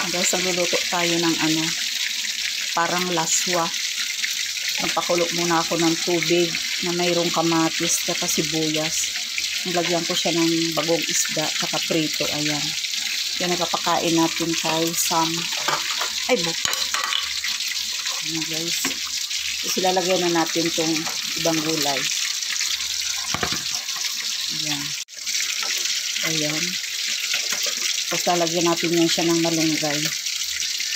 Guys, nagluluto tayo ng ano, parang laswa. Nagpakulo muna ako ng tubig na mayroong kamatis at sibuyas. Nilagyan ko siya ng bagong isda at prito. Ayan. Yan, nagpapakain natin kay Sam. Ay, bu. Ayan, guys. Tapos ilalagyan na natin itong ibang gulay. Ayan. Ayan. Tapos lalagyan natin yan siya ng malunggay.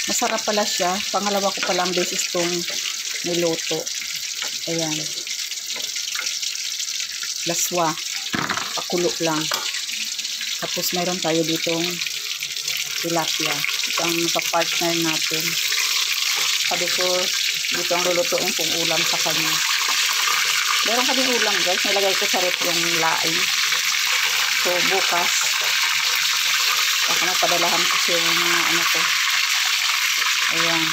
Masarap pala siya. Pangalawa ko palang beses itong niluto. Ayan. Laswa. Pakulo lang. Tapos mayroon tayo ditong tilapia. Ito ang partner natin. Sabi ko, dito ang lulutuin kong ulam sa kanya. Meron kami ulam, guys. Nilagay ko sa rep yung laing. So, bukas, baka napadalahan ko siya yung mga ano ko. Ayan.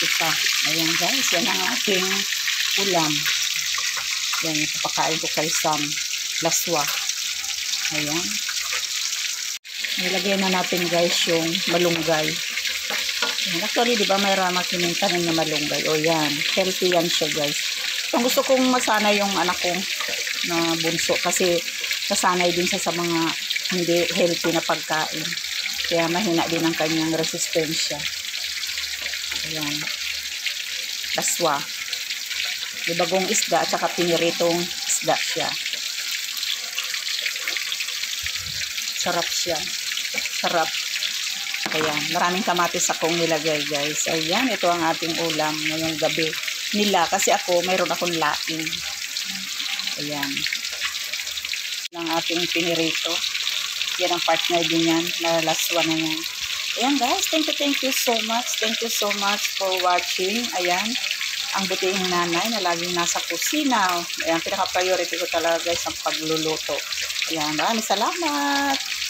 Ito. Ayan, guys. Yan ang ating ulam. Yan, ipapakain ko kay Sam. Laswa. Ayan. Nilagay na natin, guys, yung malunggay. Ayan. Actually, di ba may rama kinintanin na malunggay? O yan. Healthy yan siya, guys. Kung gusto kong masanay yung anak kong na bunso kasi nasanay din siya sa mga hindi healthy na pagkain. Kaya mahina din ang kanyang resistensya. Ayan. Laswa. May bagong isda at saka piniritong isda siya. Sarap siya. Sarap. Ayan. Maraming kamatis akong nilagay, guys. Ayan. Ito ang ating ulam ngayong gabi nila. Kasi ako, mayroon akong laing. Ayan. Ang ating pinirito. Yan ang partner din yan. Nalaswa na yan. Ayan, guys. Thank you so much. Thank you so much for watching. Ayan. Ang butihing nanay na laging nasa kusina. Ayan, pinaka-priority ko talaga, guys, ang pagluluto. Ayan, maraming salamat.